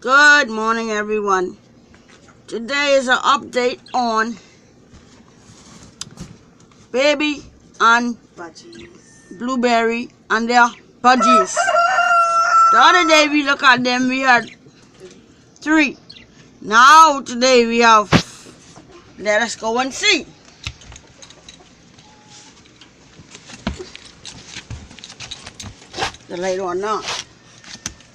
Good morning, everyone. Today is an update on Baby and Budgies. Blueberry and their Budgies. The other day we looked at them, we had 3. Now today we have, let us go and see. The light on now.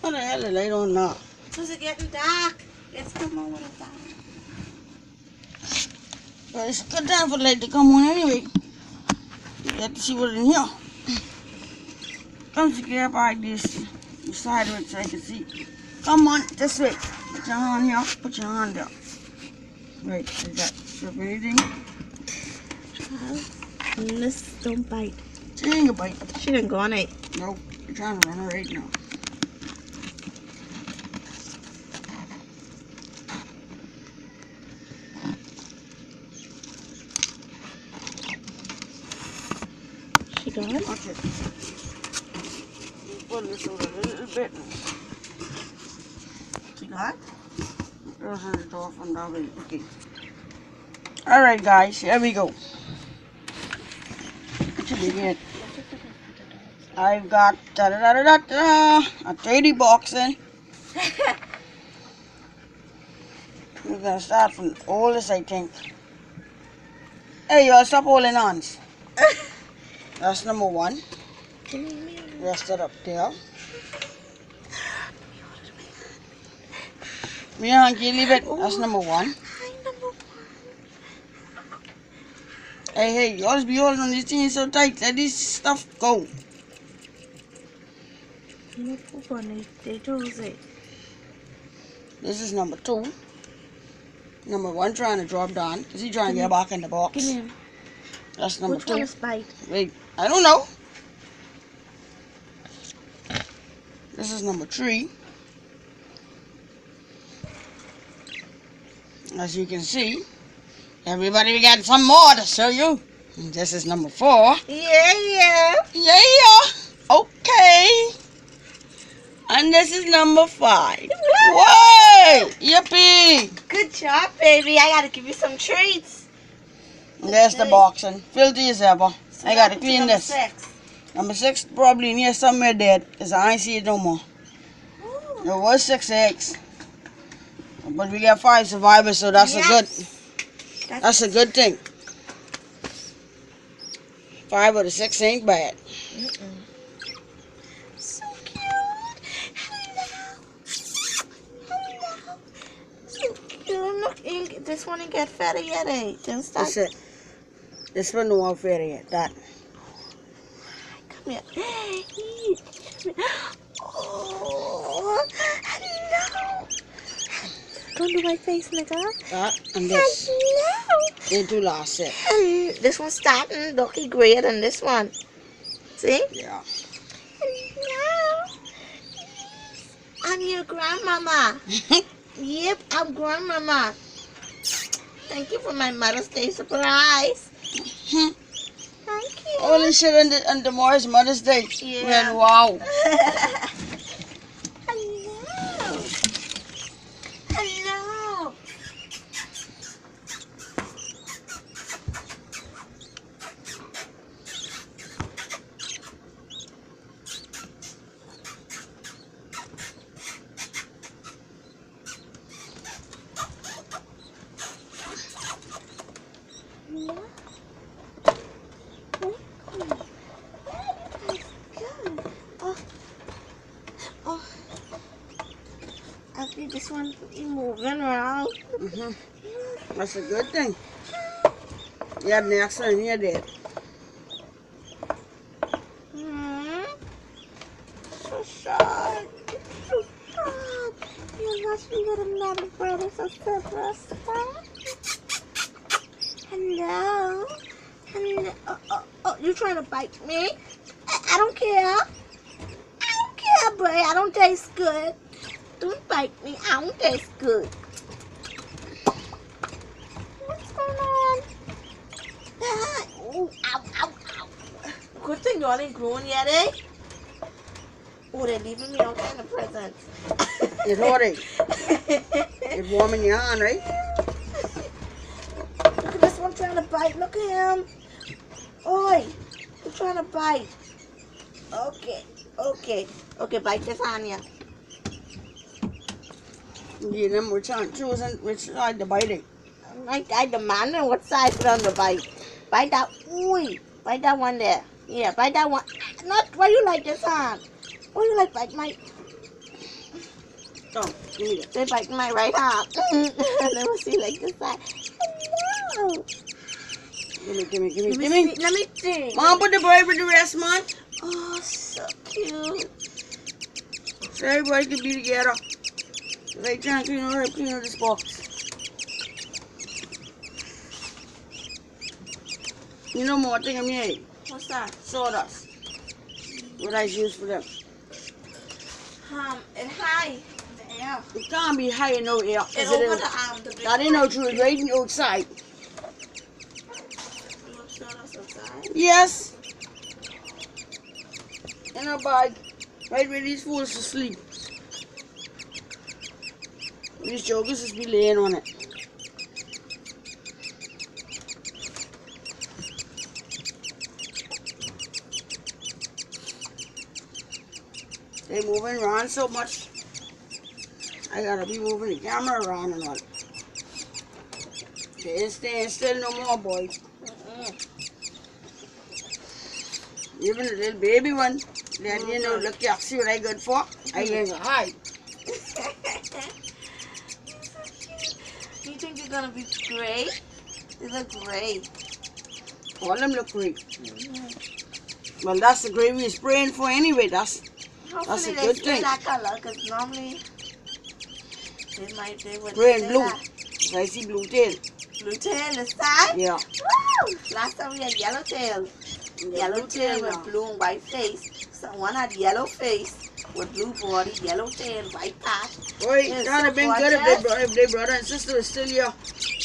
What the hell is the light on now? Because it's getting dark. It's come on when it's dark. But it's a good time for the light to come on anyway. You get to see what's in here. Come secure by this side of it so I can see. Come on, this way. Put your hand here, put your hand there. Right, like that. Strip anything. This don't bite. She ain't gonna bite. She didn't go on it. Nope, you're trying to run her right now. She gone? Watch it. Pull this over a little bit. She gone? Close the door from that way. Okay. Alright guys, here we go. To begin. I've got a 30 box in. We're gonna start from the oldest, I think. Hey, y'all, stop holding hands. That's number 1. Rest it up there. Me and Hanky, leave it. That's number 1. Hey, y'all be holding on these things so tight. Let this stuff go. This is number 2. Number 1 trying to drop down. Is he trying to get back in the box? Give me. That's number 2. Which one is bite? Wait, I don't know. This is number 3. As you can see, everybody, we got some more to show you. And this is number 4. Yeah. Okay. And this is number 5. Whoa! Yippee! Good job, baby. I gotta give you some treats. And there's the boxing. Filthy as ever. I gotta clean number this. 6. Number 6 probably near somewhere dead, because I ain't see it no more. Ooh. There was 6 eggs. But we got 5 survivors, so that's that's a good thing. 5 of the 6 ain't bad. So cute. Hello. So cute. Look, this one ain't get fatter yet, eh? Don't stop. That's it. This one no more fair yet. That. Come here. Oh, hello. Don't do my face, nigga. That and this. Hello. They do last set. This one's starting looking greater than this one. See? Yeah. Hello. I'm your grandmama. Yep, I'm grandmama. Thank you for my Mother's Day surprise. Thank you. Holy shit on tomorrow's Mother's Day. Yeah. Man, wow. Hello. Hello. I think this one is moving around. That's a good thing. You had an accident, you're dead. So sad. So sad. You must be another brother or sister. Hello. Hello. Oh, you trying to bite me? I don't care. I don't care, boy. I don't taste good. Don't bite me. I don't taste good. What's going on? Ooh, ow, ow, ow. Good thing y'all ain't grown yet, eh? Oh, they're leaving me all kind of presents. It's hot, eh? It's warm in your hand, right? Look at this one trying to bite. Look at him. Oi, he's trying to bite. Okay, bite this hand here. Give them choosing which side to bite it. I demanding what side put on the bite. Bite that. Oi, bite that one there. Yeah, bite that one. Not why you like this hand. Why you like bite my? Come, give me that. They bite my right hand. Let me see like this side. No. Give me. Let me see. Mom, put the bird with the rest, man. Oh, so cute. So everybody can be together. They trying to clean out this box. You know more thing I'm here. What's that? Sawdust. What I use for them. It's high. Yeah. It can't be high in no air. It's over the arm. The big That ain't no true. It's right outside. You want sawdust outside? Yes. In a bag. Right where these fools to sleep. These jokers just be laying on it. They moving around so much. I gotta be moving the camera around and all. They ain't staying still no more, boys. Even the little baby one, that you know, look, you see what I good for? I ain't gonna hide. You think you're gonna be great? You look great. All them look great. Well, that's the gray we're spraying for anyway. That's Hopefully a they good stay thing. that color, because normally they would Gray and stay blue. that. I see blue tail. Blue tail this time? Yeah. Woo! Last time we had yellow tail. Yellow tail with now. blue and white face. Someone had yellow face with blue body, yellow tail, white patch. Boy, It's that would have so been good gorgeous. if their brother and sister was still here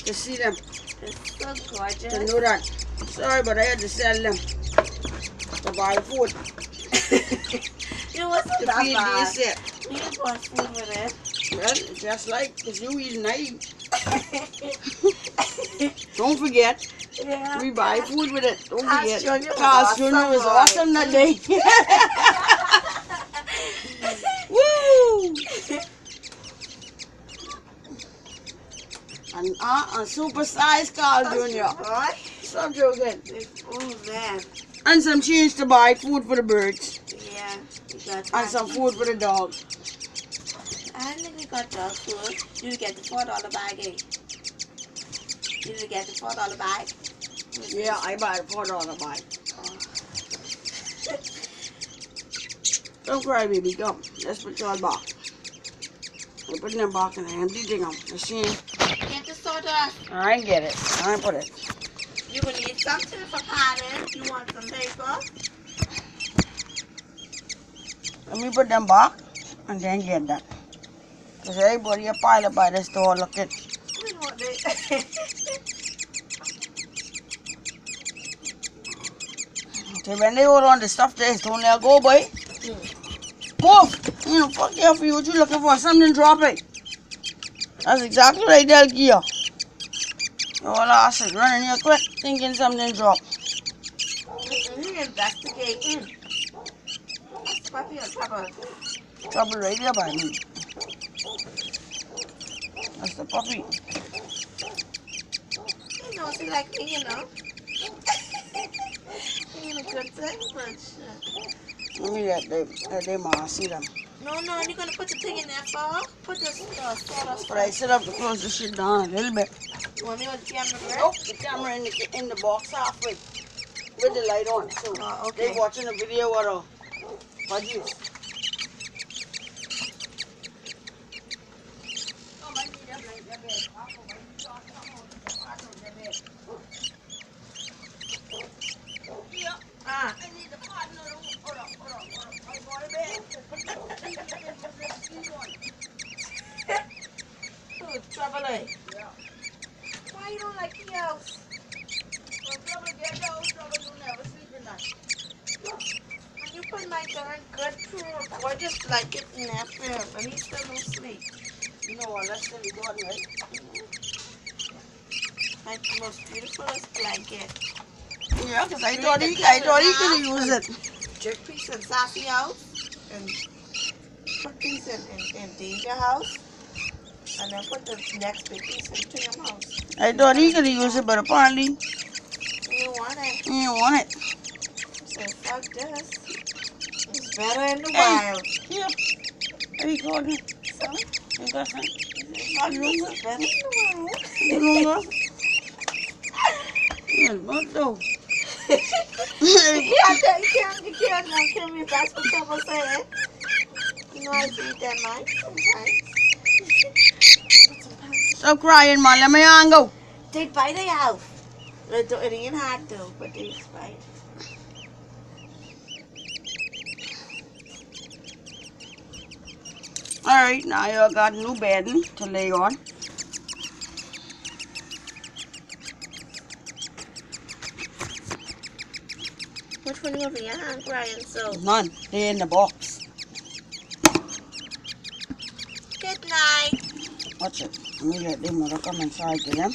to see them, It's so to gorgeous. know that. Sorry, but I had to sell them to buy food. It wasn't To that feed bad. these set. We just bought food with it. Well, just like, because you eating, I eat. Don't forget, Yeah. we buy food with it. Don't Carl's forget. Jr. was Carl's awesome, Jr. was boy. awesome that day. Woo! And supersized Carl Jr. Boy. Stop joking. Oh, man. And some change to buy food for the birds. Yeah. We got And some food for the dog. I think we got dog food. You get the $4 bag, eh? You get the $4 bag? Yeah, I buy the $4 bag. Don't cry, baby. Come. Let's put your back. I put them back in the empty thing. Machine. Get the sawdust. I get it. I put it. You will need something for pattern. You want some paper? Let me put them back and then get that. Because everybody a pile up by the store. Look at. We want it. Okay, when they hold on the stuff there, don't let go, boy. Move! You know, fuck you for you. What you looking for? Something drop it. That's exactly what I tell you. All I said, running here quick, thinking something drop. Investigating. That's puppy on trouble. Trouble right there by me. That's the puppy. You know, she like me, you know. Ain't a good thing, but shit. Let me let them see them. No, you're gonna put the thing in there for? Put the sawdust. But I set up to close the shit down a little bit. You want me to the camera first? Nope, the camera in the box halfway with the light on. So okay. they watching the video or Budgies. Ah. Oh, trouble, eh? Yeah. Why you don't like the house? Well, trouble get out, trouble you never sleep in that. I You put my darn good food. Boy just like it in that film, and he's still asleep. You know what? Let's really go on, right? Like the most beautifulest blanket. Yeah, because I thought he could use it. Jerk piece in Sassy house, and put piece in Danger house, and then put the next big piece in Tim house. I thought he could use it, but apparently You don't want it. he didn't want it. So fuck this. It's better in the Hey. wild. Here. What are you calling? So, You got some? fuck this is better in the wild. You know what? Yeah, what though? You can't not kill me if that's what someone's saying. You know I feed that mind sometimes. Stop crying, man. Let me on go. They bite it out. It ain't hard though, but they bite. Alright, now you got a new bedding to lay on. Which one you over your hand, Brian? So, None. They're in the box. good night. Watch it. Let me get them to come inside to them.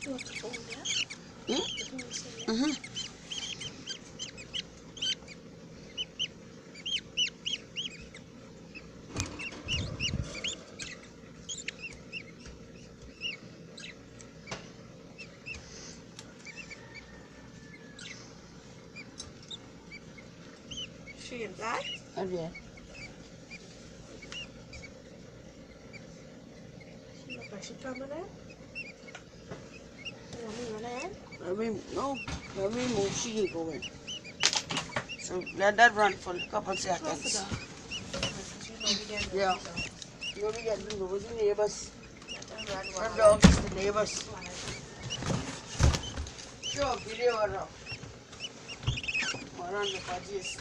You want the phone there? Hmm? Mm-hmm. She inside? Okay. She look like she coming in. You want me to run in? Let me move. She can go in. So let that run for a couple Close the seconds. door. Because you know we didn't Yeah. know, so You know we get the neighbors. let them run Them wild. dogs is the neighbors. Sure, video or no? We're on the Budgies.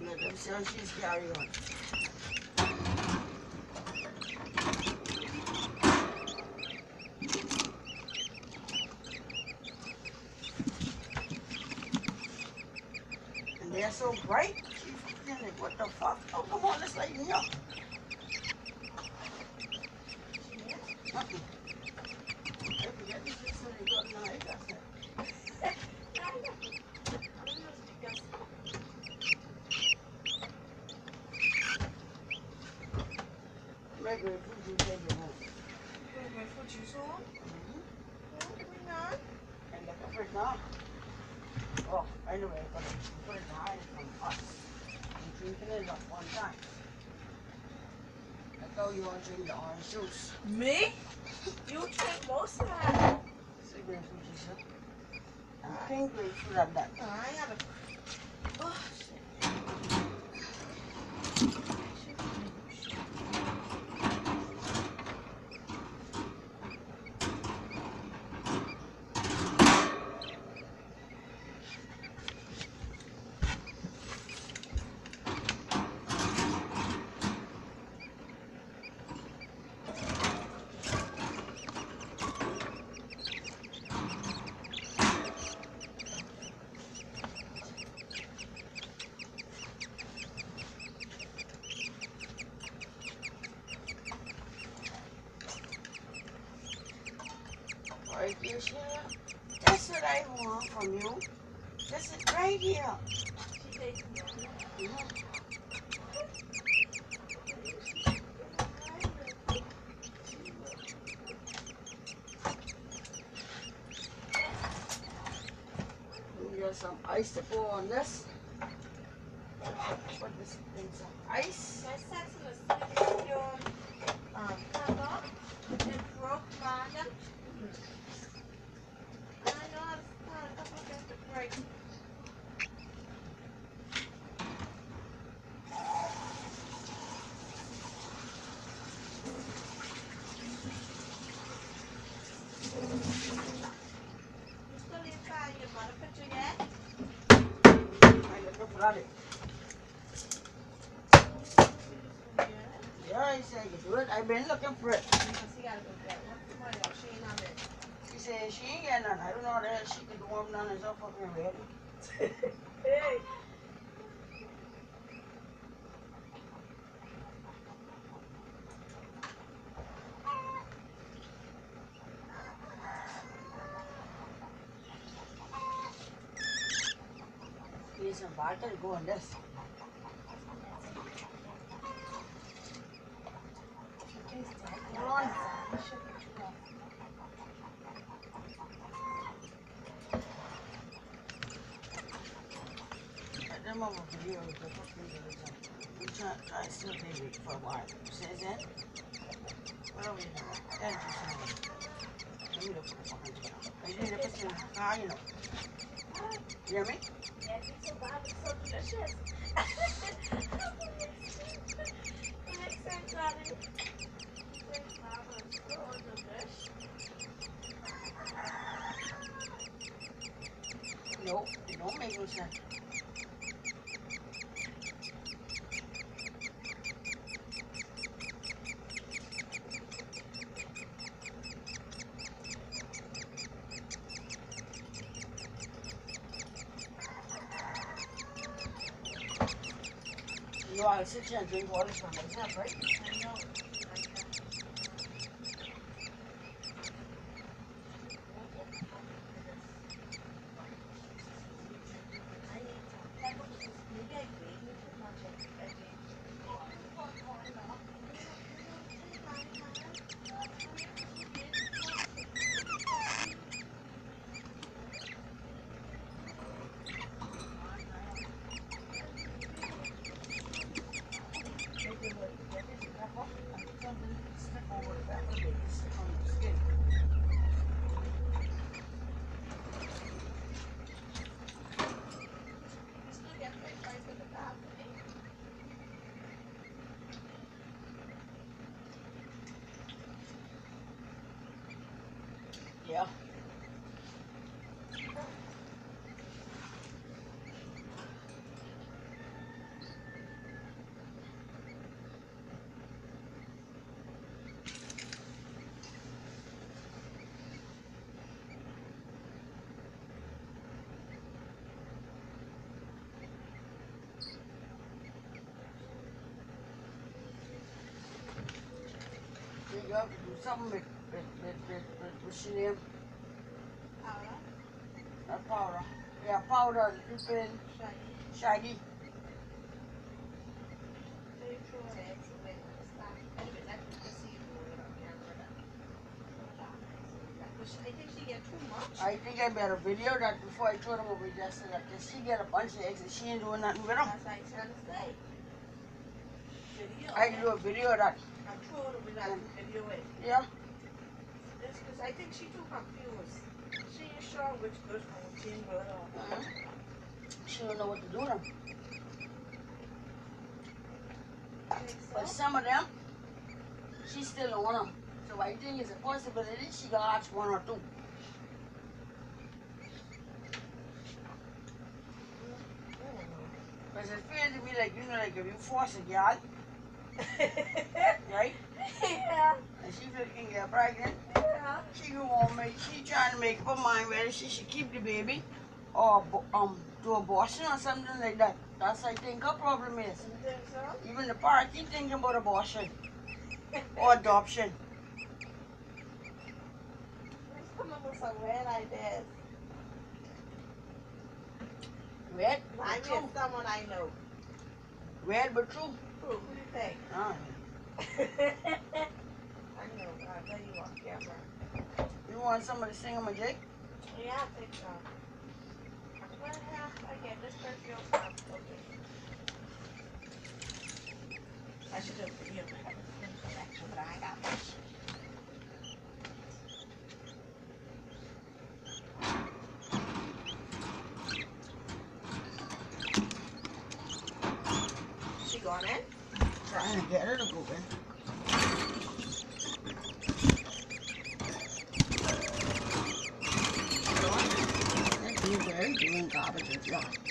Let them see how she's carrying on. And they're so bright. She's feeling like, what the fuck? Oh, come on, let's light me up. Regular food you take it home. My foot juice on? No, we're not. And the pepper now. Oh, anyway, but put it high from us. I'm drinking it up one time. I thought you want to drink the orange juice. Me? You drink most of that. It's a grapefruit juice, huh? And pink grapefruit at that. I have a... Oh, shit. Right here, Sheila. That's what I want from you. This is right here. She takes me. We got some ice to pour on this. Put this in some ice. My sense of the your cover and broke bottom. I know how to start a couple of them to break. why he said you do it. I've been looking for it. She gotta go get one. She ain't on it. She said she ain't got none. I don't know how the hell she could do them none and so fucking ready. Hey. Here's some vodka to go in this. Come on. That mama video with the fucking religion. We try to still baby for a while. Says that? What are we doing? Thank you so much. Let me look for the fucking video. I did it for you. How you know? You hear me? Yeah, it's so bad, it's so delicious. It makes sense, darling. It's marvelous. So delicious. No, it don't make no sense. You know, I'll sit here and drink water for myself, right? I know. Yeah. You have to do something with your name. Powder. Not powder. Yeah, powder. It's been shaggy. So you throw it in, so when it's back. Anyway, that's the see you roll it on camera. I think she get too much. I think I better video that before I throw them over just so that she get a bunch of eggs and she ain't doing nothing with them. That's what I'm trying to say. Video. I can do a video of that. I'm throwing it without video it. Yeah. It's because I think she too confused. She ain't sure which good one she ain't good on. She don't know what to do with them. Think But so? some of them, she still don't want them. So I think it's a possibility she can ask one or two. Because it feels to me like, you know, like if you force a girl, right? Yeah. And she feel she can get pregnant, Yeah. she trying to make up her mind whether she should keep the baby or do abortion or something like that. That's I think her problem is. You think so? Even the parent keep thinking about abortion or adoption. Let's come up with some weird ideas. Weird I but mean, true. someone I know. Weird but true. Who do you think? Ah, I know, but I'll tell you on camera. you want somebody to sing on my jig? Yeah, I think so. Well, yeah, again, this perfume sounds okay. I should do a video, but I have a skin collection, but I ain't got much. She going in? Trying to get her to go in. That's you very doing garbage with y'all.